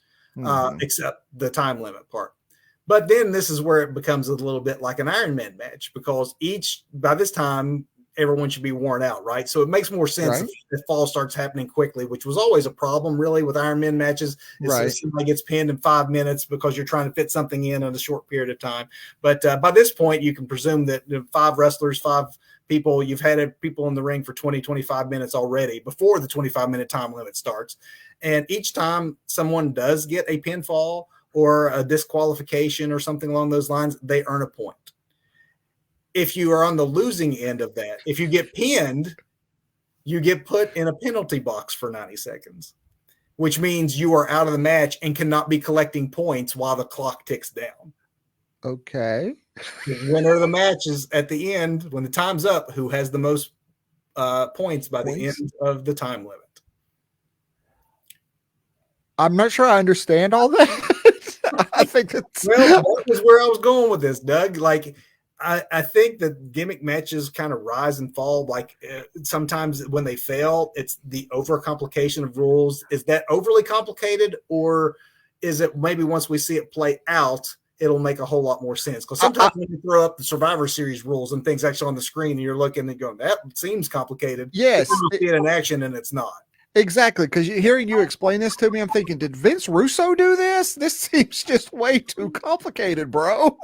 except the time limit part. But then this is where it becomes a little bit like an Iron Man match, because by this time, everyone should be worn out, right? So it makes more sense if fall starts happening quickly, which was always a problem, really, with Iron Man matches. Somebody gets pinned in 5 minutes because you're trying to fit something in a short period of time. But by this point, you can presume that 5 wrestlers, 5 people, you've had people in the ring for 20, 25 minutes already before the 25-minute time limit starts. And each time someone does get a pinfall or a disqualification or something along those lines, they earn a point. If you are on the losing end of that, if you get pinned, you get put in a penalty box for 90 seconds, which means you are out of the match and cannot be collecting points while the clock ticks down. Okay. The winner of the match is at the end, when the time's up, who has the most points by the end of the time limit. I'm not sure I understand all that. I think that's that was where I was going with this, Doug. Like, I think that gimmick matches kind of rise and fall. Like sometimes when they fail, it's the overcomplication of rules. Is that overly complicated, or is it maybe once we see it play out, it'll make a whole lot more sense? Because sometimes when you throw up the Survivor Series rules and things actually on the screen, and you're looking and going, that seems complicated. Yes, you see it in action, and it's not. Exactly, because hearing you explain this to me, I'm thinking, did Vince Russo do this? This seems just way too complicated, bro.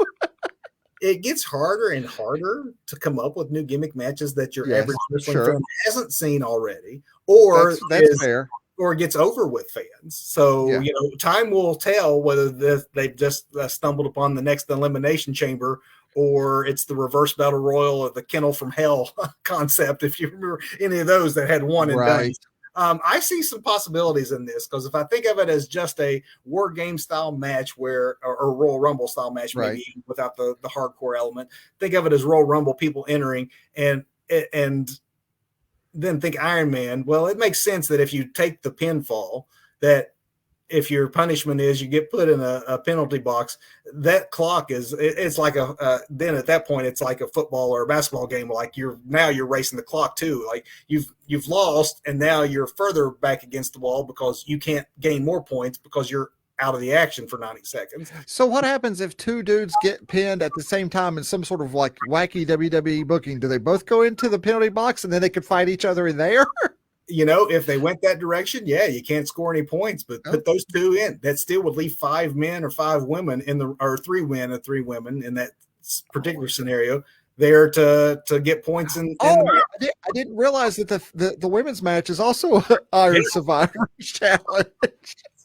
It gets harder and harder to come up with new gimmick matches that your average wrestling fan hasn't seen already, or that's fair, or gets over with fans. So time will tell whether they've just stumbled upon the next elimination chamber, or it's the reverse battle royal or the kennel from hell concept. If you remember any of those that had one and done. I see some possibilities in this, because if I think of it as just a War Game style match or Royal Rumble style match, maybe without the hardcore element, think of it as Royal Rumble, people entering, and then think Iron Man. Well, it makes sense that if you take the pinfall, that if your punishment is you get put in a penalty box, that clock it's like then at that point it's like a football or a basketball game. Like you're racing the clock too. Like you've lost, and now you're further back against the wall because you can't gain more points because you're out of the action for 90 seconds. So what happens if 2 dudes get pinned at the same time in some sort of like wacky WWE booking? Do they both go into the penalty box and then they could fight each other in there? If they went that direction, you can't score any points, but put those 2 in. That still would leave 5 men or 5 women or 3 men and 3 women in that particular scenario there to get points in. I didn't realize that the women's match is also Iron Survivor Challenge.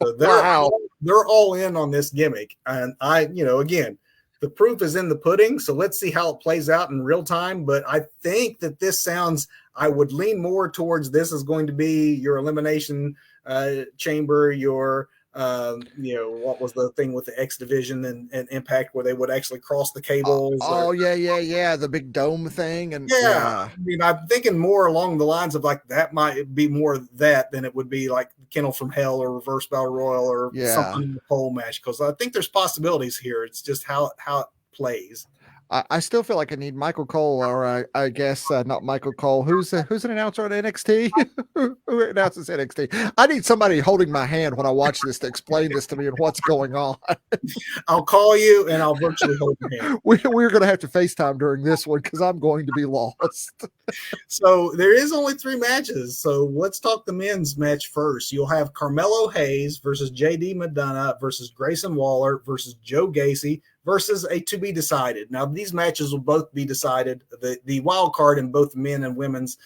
So they're all in on this gimmick, and again, the proof is in the pudding. So let's see how it plays out in real time. But I think that I would lean more towards this is going to be your elimination chamber, your what was the thing with the X Division and Impact where they would actually cross the cables? The big dome thing. And I mean, I'm thinking more along the lines of like that might be more that than it would be like Kennel from Hell or Reverse Battle Royal or something in the pole match, because I think there's possibilities here. It's just how it plays. I still feel like I need Michael Cole, or I guess not Michael Cole. Who's an announcer on NXT? Who announces NXT? I need somebody holding my hand when I watch this to explain this to me and what's going on. I'll call you and I'll virtually hold your hand. We're going to have to FaceTime during this one because I'm going to be lost. So there is only 3 matches. So let's talk the men's match first. You'll have Carmelo Hayes versus JD McDonough versus Grayson Waller versus Joe Gacy versus a to be decided. Now, these matches will both be decided. The wild card in both men and women's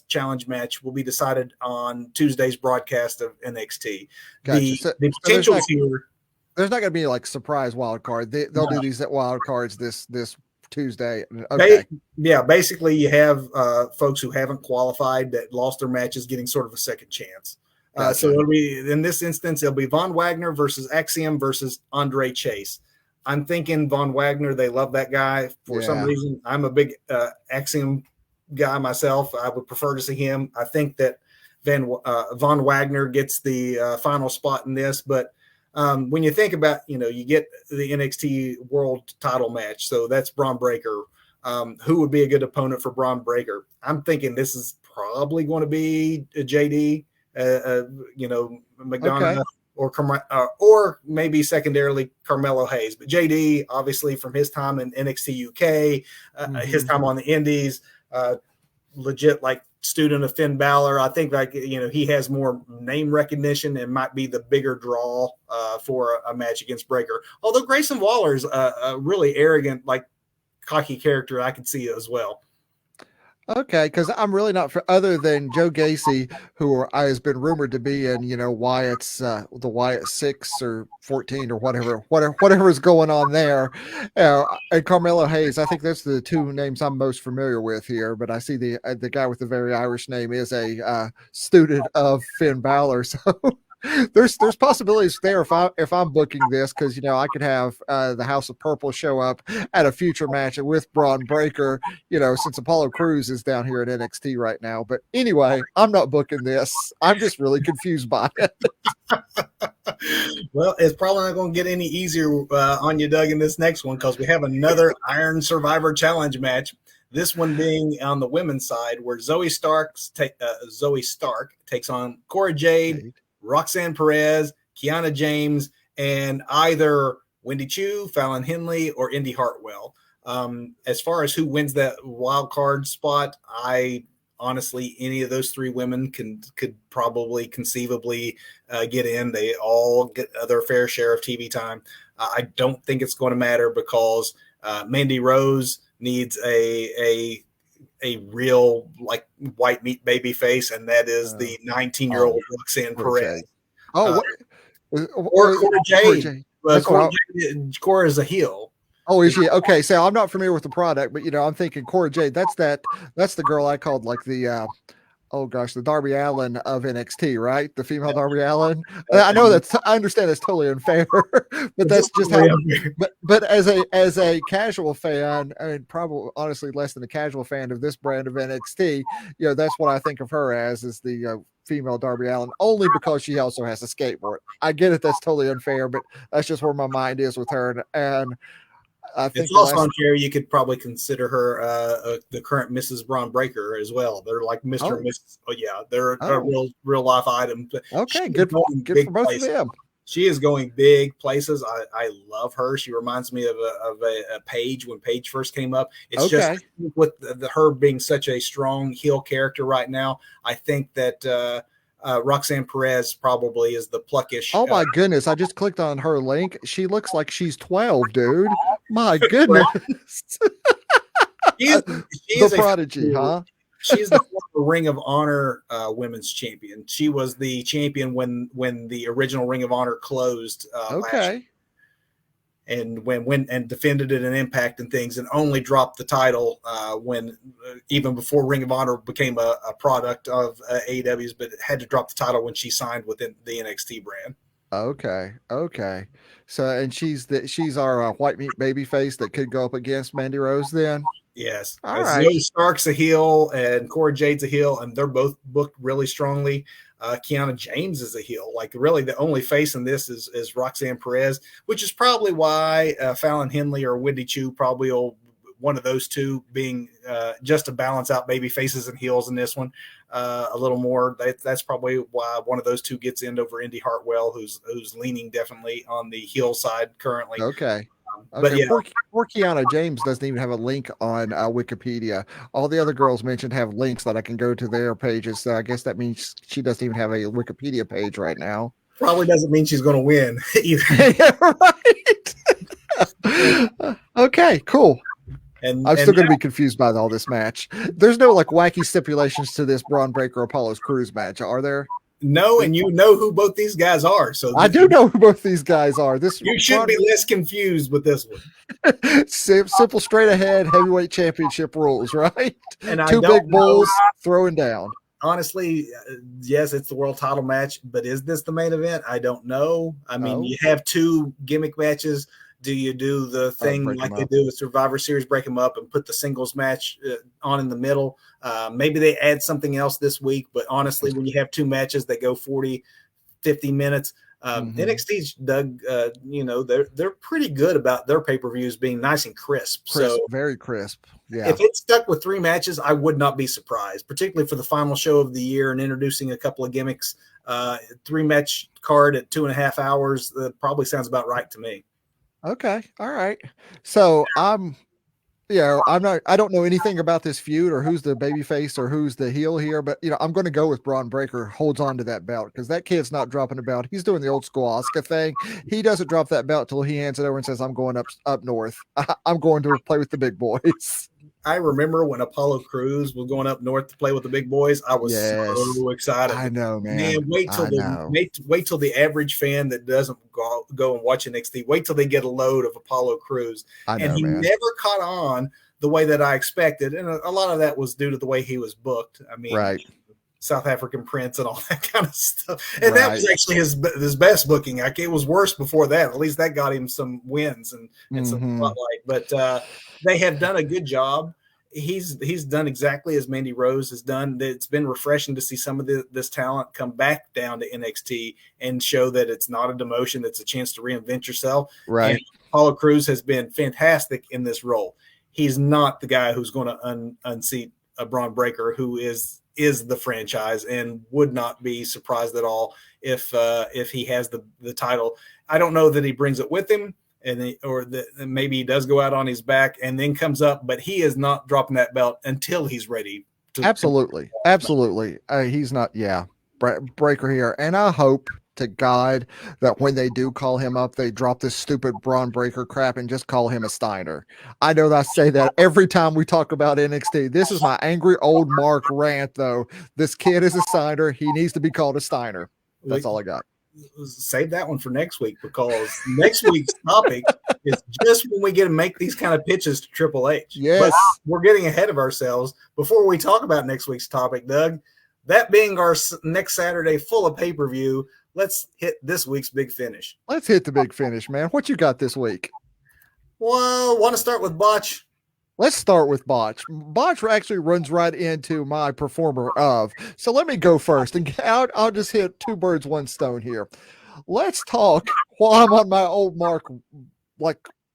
challenge match will be decided on Tuesday's broadcast of NXT. Gotcha. The potential here. There's not going to be like surprise wild card. They'll do these wild cards this Tuesday. Okay. Basically, you have folks who haven't qualified that lost their matches getting sort of a second chance. Gotcha. So it'll be, in this instance, it'll be Von Wagner versus Axiom versus Andre Chase. I'm thinking Von Wagner. They love that guy for some reason. I'm a big Axiom guy myself. I would prefer to see him. I think that Von Wagner gets the final spot in this. But when you think about, you get the NXT World Title match. So that's Braun Breaker. Who would be a good opponent for Braun Breaker? I'm thinking this is probably going to be JD, McDonough. Okay. Or maybe secondarily Carmelo Hayes, but JD obviously from his time in NXT UK, his time on the Indies, legit like student of Finn Balor. I think he has more name recognition and might be the bigger draw for a match against Breaker. Although Grayson Waller is a really arrogant, like cocky character, I could see as well. Okay, because I'm really not other than Joe Gacy, who has been rumored to be in, Wyatt's the Wyatt 6 or 14 or whatever is going on there, and Carmelo Hayes. I think that's the 2 names I'm most familiar with here. But I see the guy with the very Irish name is a student of Finn Balor, so. There's possibilities there if I'm booking this, because I could have the House of Purple show up at a future match with Braun Breaker, since Apollo Crews is down here at NXT right now. But anyway, I'm not booking this. I'm just really confused by it. Well, it's probably not going to get any easier on you, Doug, in this next one, because we have another Iron Survivor Challenge match. This one being on the women's side, where Zoe Stark takes on Cora Jade, Roxanne Perez, Kiana James, and either Wendy Chu, Fallon Henley, or Indy Hartwell. As far as who wins that wild card spot, honestly, any of those 3 women could probably conceivably get in. They all get their fair share of TV time. I don't think it's going to matter, because Mandy Rose needs a real like white meat baby face, and that is the 19-year-old Roxanne Perez. Or Cora Jade. Cora is a heel. Oh, is she? Okay, so I'm not familiar with the product, but I'm thinking Cora Jade. That's the girl I called like the the Darby Allin of NXT, right? The female Darby Allin. I know I understand that's totally unfair, but that's just how. But as a casual fan, I mean, probably honestly less than a casual fan of this brand of NXT, that's what I think of her as, is the female Darby Allin, only because she also has a skateboard. I get it, that's totally unfair, but that's just where my mind is with her, and I think it's also unfair. You could probably consider her the current Mrs. Braun Breaker as well. They're like Mr. and Mrs. Oh yeah, they're a real life item. Okay, good for both of them. She is going big places. I love her. She reminds me of a Paige when Paige first came up. It's just with her being such a strong heel character right now. I think that Roxanne Perez probably is the pluckish. Oh my goodness! I just clicked on her link. She looks like she's 12, dude. My goodness. She's the prodigy, huh? She's the former Ring of Honor women's champion. She was the champion when the original Ring of Honor closed. Last year. And defended it in Impact and things, and only dropped the title when even before Ring of Honor became a product of AEW's, but had to drop the title when she signed within the NXT brand. Okay. So, and she's our white meat baby face that could go up against Mandy Rose then. Yes. All right. Zoe Stark's a heel and Cora Jade's a heel, and they're both booked really strongly. Kiana James is a heel. Like, really, the only face in this is Roxanne Perez, which is probably why Fallon Henley or Wendy Chu probably will one of those two being just to balance out baby faces and heels in this one a little more. That's probably why one of those two gets in over Indy Hartwell, who's leaning definitely on the heel side currently. Okay. But Okay, yeah, poor Kiana James doesn't even have a link on Wikipedia. All the other girls mentioned have links that I can go to their pages. So I guess that means she doesn't even have a Wikipedia page right now. probably doesn't mean she's going to win either. Yeah, right. Okay, cool. I'm still going to be confused by all this match. There's no like wacky stipulations to this Braun Breaker Apollo's Crews match, are there? No, and you know who both these guys are. So I do know who both these guys are. This you should be less confused with this one. Simple, straight ahead heavyweight championship rules, right? And two big bulls throwing down. Honestly, yes, it's the world title match, but is this the main event? I don't know. I mean, you have two gimmick matches. Do you do the thing like they do with Survivor Series, break them up and put the singles match on in the middle? Maybe they add something else this week, but honestly, when you have two matches that go 40, 50 minutes, NXT's Doug, they're pretty good about their pay-per-views being nice and crisp. So very crisp. Yeah. If it's stuck with 3 matches, I would not be surprised, particularly for the final show of the year and introducing a couple of gimmicks. 3-match card at 2.5 hours, that probably sounds about right to me. Okay. All right. So I don't know anything about this feud or who's the babyface or who's the heel here, but I'm going to go with Braun Breaker holds on to that belt because that kid's not dropping the belt. He's doing the old school Asuka thing. He doesn't drop that belt till he hands it over and says, I'm going up north. I'm going to play with the big boys. I remember when Apollo Crews was going up north to play with the big boys. I was so excited. I know, man. Wait till the average fan that doesn't go and watch NXT, wait till they get a load of Apollo Crews. He never caught on the way that I expected. And a lot of that was due to the way he was booked. I mean, South African Prince and all that kind of stuff. And that was actually his best booking. It was worse before that. At least that got him some wins and some spotlight. But they have done a good job. He's done exactly as Mandy Rose has done. It's been refreshing to see some of this talent come back down to NXT and show that it's not a demotion. It's a chance to reinvent yourself. Right. And Apollo Crews has been fantastic in this role. He's not the guy who's going to unseat a Braun Breaker, who is the franchise, and would not be surprised at all if he has the title. I don't know that he brings it with him, maybe he does go out on his back and then comes up, but he is not dropping that belt until he's ready. Absolutely. He's not. Yeah, Breaker here, and I hope to God that when they do call him up, they drop this stupid Braun Breaker crap and just call him a Steiner. I know that I say that every time we talk about NXT. This is my angry old Mark rant, though. This kid is a Steiner. He needs to be called a Steiner. That's all I got. Save that one for next week, because next week's topic is just when we get to make these kind of pitches to Triple H. Yes. But we're getting ahead of ourselves. Before we talk about next week's topic, Doug, that being our next Saturday full of pay-per-view, let's hit this week's big finish. Let's hit the big finish, man. What you got this week? Well, want to start with Botch? Let's start with Botch. Botch actually runs right into my performer of. So let me go first, and I'll just hit 2 birds, 1 stone here. Let's talk while I'm on my old Mark,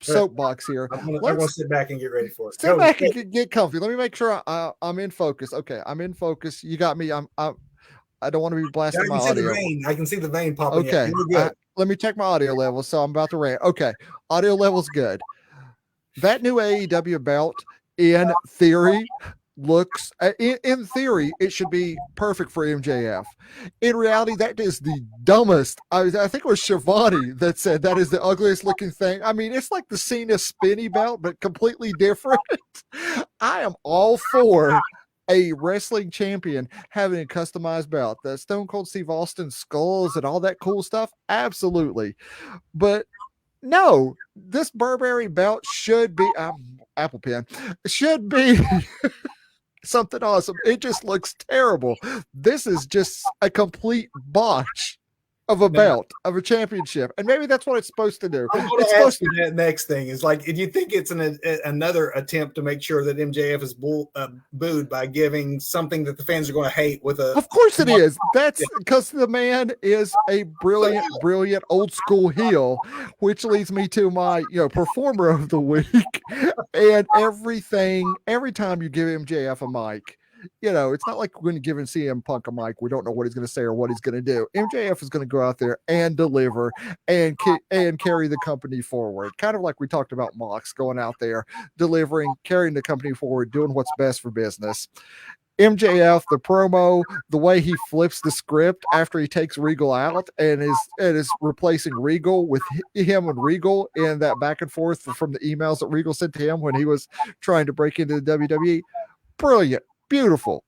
soapbox here. I'm going to sit back and get ready for it. Sit back and get comfy. Let me make sure I'm in focus. Okay, I'm in focus. You got me. I don't want to be blasting my audio. I can see the vein popping. Okay, let me check my audio level. So I'm about to rant. Okay, audio level's good. That new AEW belt, in theory, looks in theory it should be perfect for MJF. In reality, that is the dumbest. I think it was Shivani that said that is the ugliest looking thing. I mean, it's like the Cena spinny belt, but completely different. I am all for a wrestling champion having a customized belt. The Stone Cold Steve Austin skulls and all that cool stuff, absolutely. But no, this Burberry belt should be Apple Pen should be something awesome. It just looks terrible. This is just a complete botch of a belt, of a championship. And maybe that's what it's supposed to do. I'm going to ask you that next thing is like, do you think it's another attempt to make sure that MJF is booed by giving something that the fans are going to hate with a? Of course it is. That's because the man is a brilliant old school heel, which leads me to my performer of the week. And every time you give MJF a mic, it's not like we're going to give CM Punk a mic. We don't know what he's going to say or what he's going to do. MJF is going to go out there and deliver and carry the company forward. Kind of like we talked about Mox going out there, delivering, carrying the company forward, doing what's best for business. MJF, the promo, the way he flips the script after he takes Regal out and is replacing Regal with him and Regal in that back and forth from the emails that Regal sent to him when he was trying to break into the WWE. Brilliant. Beautiful,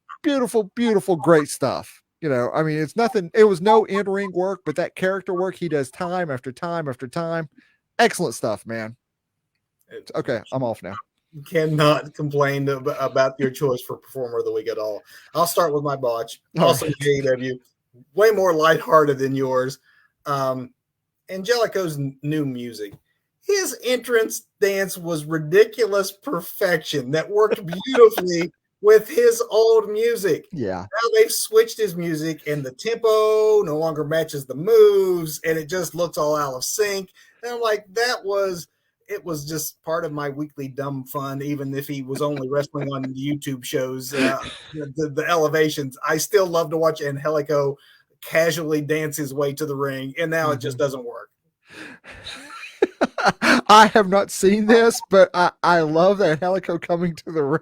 great stuff. It's nothing. It was no in-ring work, but that character work he does time after time after time. Excellent stuff, man. Okay, I'm off now. Cannot complain about your choice for performer of the week at all. I'll start with my botch. Also, right. AEW, way more lighthearted than yours. Angelico's new music. His entrance dance was ridiculous perfection that worked beautifully with his old music. Yeah. Now they've switched his music and the tempo no longer matches the moves and it just looks all out of sync. And I'm like, it was just part of my weekly dumb fun, even if he was only wrestling on YouTube shows, the elevations. I still love to watch Angelico casually dance his way to the ring, and now it just doesn't work. I have not seen this, but I love that Angelico coming to the ring.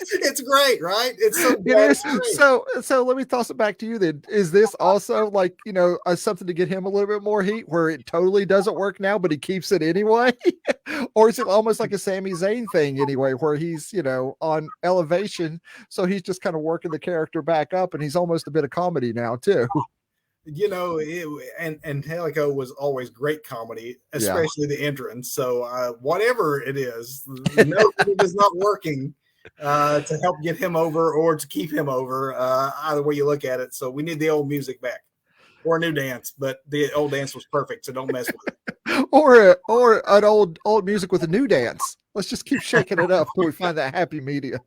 It's great, right? It's so it is. So let me toss it back to you then. Is this also like, something to get him a little bit more heat where it totally doesn't work now, but he keeps it anyway? Or is it almost like a Sami Zayn thing anyway, where he's, on elevation. So he's just kind of working the character back up and he's almost a bit of comedy now too. And Angelico was always great comedy, especially the entrance. So whatever it is, it is not working to help get him over or to keep him over, either way you look at it. So we need the old music back or a new dance, but the old dance was perfect. So don't mess with it. or an old music with a new dance. Let's just keep shaking it up until we find that happy medium.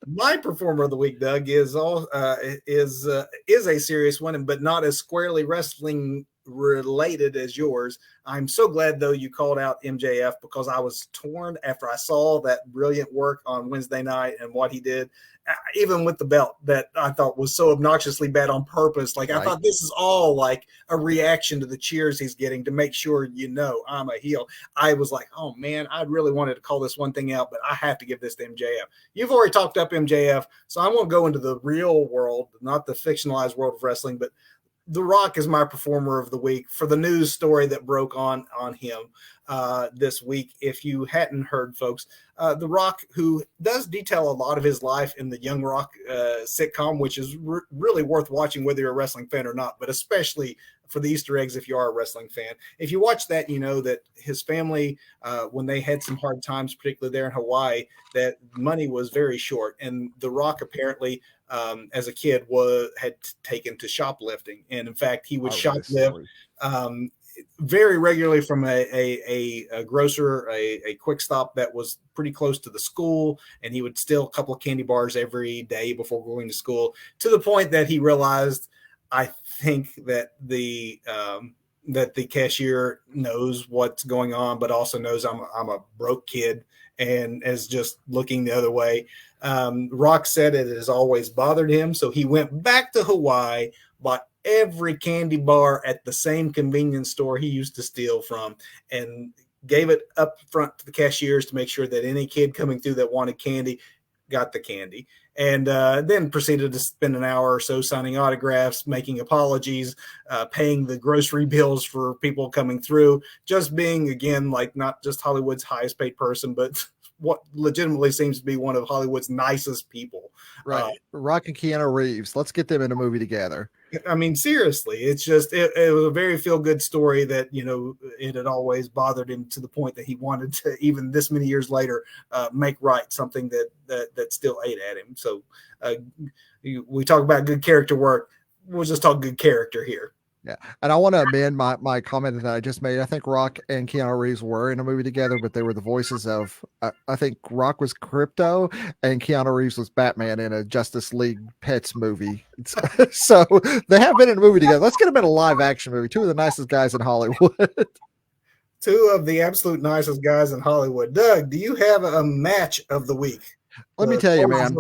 My performer of the week, Doug, is a serious one, but not as squarely wrestling related as yours. I'm so glad though you called out MJF because I was torn after I saw that brilliant work on Wednesday night and what he did, even with the belt that I thought was so obnoxiously bad on purpose. Like, right. I thought this is all like a reaction to the cheers he's getting to make sure I'm a heel. I was like, oh man, I really wanted to call this one thing out, but I have to give this to MJF. You've already talked up MJF, so I won't go into the real world, not the fictionalized world of wrestling, but The Rock is my performer of the week for the news story that broke on him this week. If you hadn't heard, folks, The Rock, who does detail a lot of his life in the Young Rock sitcom, which is really worth watching whether you're a wrestling fan or not, but especially for the Easter eggs if you are a wrestling fan. If you watch that, you know that his family, when they had some hard times, particularly there in Hawaii, that money was very short. And The Rock apparently, as a kid, had taken to shoplifting. And in fact, he would shoplift very regularly from a grocer, a quick stop that was pretty close to the school. And he would steal a couple of candy bars every day before going to school, to the point that he realized, I think, that the cashier knows what's going on, but also knows I'm a broke kid and is just looking the other way. Rock said it has always bothered him, so he went back to Hawaii, bought every candy bar at the same convenience store he used to steal from, and gave it up front to the cashiers to make sure that any kid coming through that wanted candy got the candy. And then proceeded to spend an hour or so signing autographs, making apologies, paying the grocery bills for people coming through, just being, again, like not just Hollywood's highest paid person, but what legitimately seems to be one of Hollywood's nicest people. Right. Rock and Keanu Reeves. Let's get them in a movie together. I mean, seriously, it's just, it was a very feel-good story that, it had always bothered him, to the point that he wanted to, even this many years later, make right something that still ate at him. So we talk about good character work. We'll just talk good character here. Yeah, and I want to amend my comment that I just made. I think Rock and Keanu Reeves were in a movie together, but they were the voices of. I think Rock was Crypto, and Keanu Reeves was Batman in a Justice League Pets movie. So they have been in a movie together. Let's get them in a live action movie. Two of the nicest guys in Hollywood. Two of the absolute nicest guys in Hollywood. Doug, do you have a match of the week? Let me tell you, man.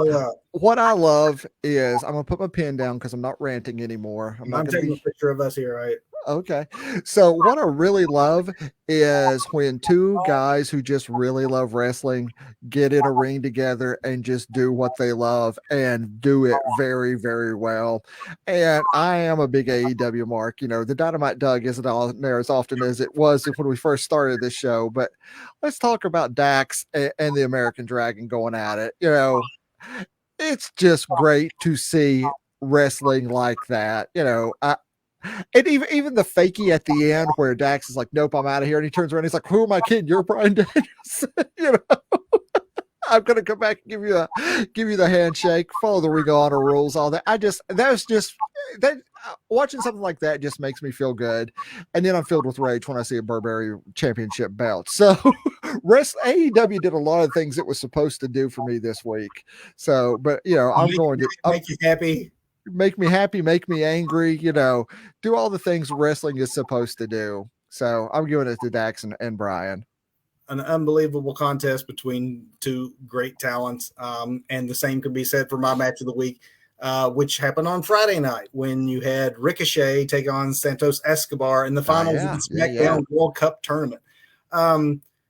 What I love is I'm gonna put my pen down because I'm not ranting anymore. I'm not gonna taking a picture of us here, right? Okay. So what I really love is when two guys who just really love wrestling get in a ring together and just do what they love and do it very, very well. And I am a big AEW mark. You know, the Dynamite Doug isn't on there as often as it was when we first started this show, but let's talk about Dax and the American Dragon going at it. You know, it's just great to see wrestling like that. You know, and even the fakie at the end where Dax is like, "Nope, I'm out of here," and he turns around, he's like, "Who am I kidding? You're Brian Daniels." You know, I'm gonna come back and give you the handshake, follow the Ring of Honor rules, all that. That watching something like that just makes me feel good, and then I'm filled with rage when I see a Burberry championship belt. So, AEW did a lot of things it was supposed to do for me this week. So, but you know, I'm going to make you happy. Make me happy, make me angry, you know, do all the things wrestling is supposed to do. So I'm giving it to Dax and Brian. An unbelievable contest between two great talents. And the same could be said for my match of the week, which happened on Friday night when you had Ricochet take on Santos Escobar in the finals of the SmackDown World Cup tournament.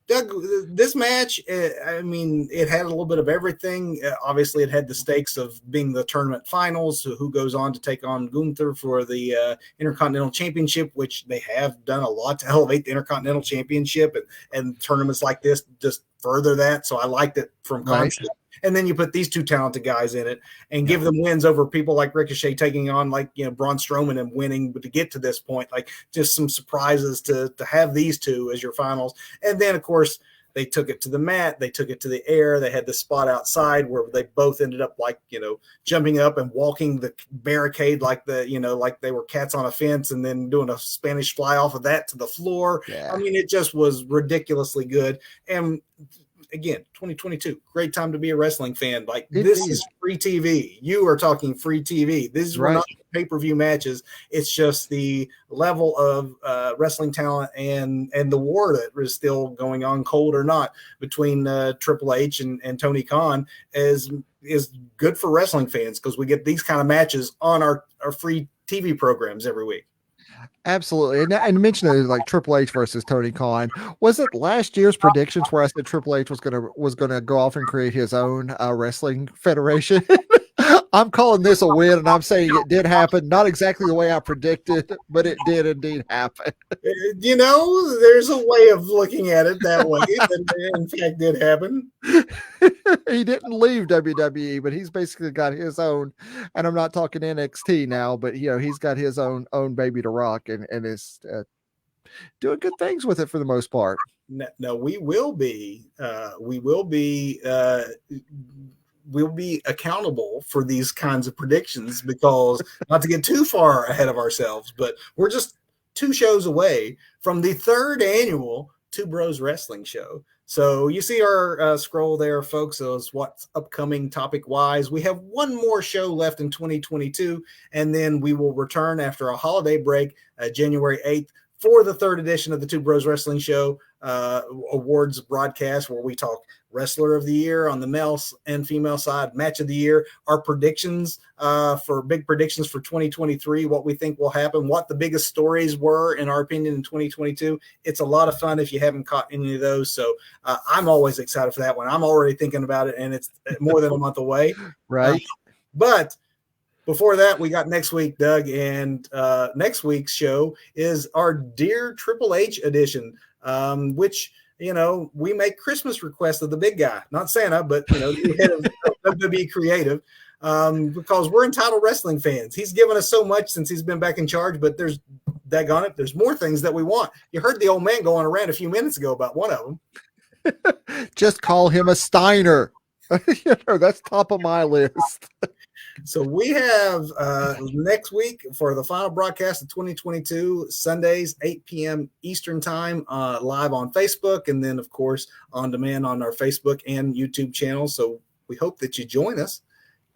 Doug, this match, I mean, it had a little bit of everything. Obviously, it had the stakes of being the tournament finals, so who goes on to take on Gunther for the Intercontinental Championship, which they have done a lot to elevate the Intercontinental Championship, and tournaments like this just further that. So I liked it from concept. Right. And then you put these two talented guys in it and give them wins over people like Ricochet taking on, like, you know, Braun Strowman and winning, but to get to this point, like, just some surprises to have these two as your finals. And then, of course, they took it to the mat, they took it to the air, they had the spot outside where they both ended up, like, you know, jumping up and walking the barricade like like they were cats on a fence, and then doing a Spanish fly off of that to the floor. Yeah. I mean, it just was ridiculously good. And again, 2022, great time to be a wrestling fan. Like, this is free TV. You are talking free TV. These were not pay-per-view matches. It's just the level of wrestling talent and the war that is still going on, cold or not, between Triple H and Tony Khan is good for wrestling fans, because we get these kind of matches on our free TV programs every week. Absolutely. And mentioning like Triple H versus Tony Khan, was it last year's predictions where I said Triple H was gonna go off and create his own wrestling federation? I'm calling this a win, and I'm saying it did happen. Not exactly the way I predicted, but it did indeed happen. You know, there's a way of looking at it that way. That in fact did happen. He didn't leave WWE, but he's basically got his own. And I'm not talking NXT now, but you know, he's got his own baby to rock, and is doing good things with it for the most part. No, we'll be accountable for these kinds of predictions, because not to get too far ahead of ourselves, but we're just 2 shows away from the 3rd annual Two Bros Wrestling Show. So you see our scroll there, folks, is what's upcoming topic wise. We have 1 more show left in 2022, and then we will return after a holiday break, January 8th, for the 3rd edition of the Two Bros Wrestling Show awards broadcast, where we talk Wrestler of the Year on the male and female side, Match of the Year, our predictions for 2023, what we think will happen, what the biggest stories were, in our opinion, in 2022. It's a lot of fun if you haven't caught any of those. So I'm always excited for that one. I'm already thinking about it, and it's more than a month away. Right. But before that, we got next week, Doug, and next week's show is our Dear Triple H edition, which, you know, we make Christmas requests of the big guy, not Santa, but, you know, the head of WWE Creative, because we're entitled wrestling fans. He's given us so much since he's been back in charge, but there's more things that we want. You heard the old man going around a few minutes ago about one of them. Just call him a Steiner. You know, that's top of my list. So we have next week for the final broadcast of 2022, Sundays, 8 p.m. Eastern time, live on Facebook, and then, of course, on demand on our Facebook and YouTube channel. So we hope that you join us.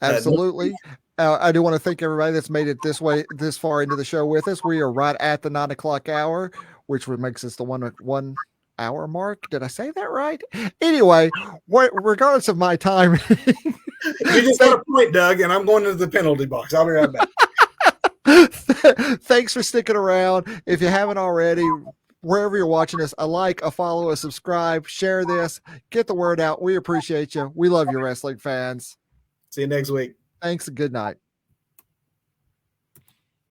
Absolutely. I do want to thank everybody that's made it this far into the show with us. We are right at the 9 o'clock hour, which makes us the 1 hour mark. Did I say that right? Anyway, regardless of my time, you just got a point, Doug, and I'm going to the penalty box. I'll be right back. Thanks for sticking around. If you haven't already, wherever you're watching us, a follow, a subscribe, share this, get the word out. We appreciate you. We love you, wrestling fans. See you next week. Thanks and good night.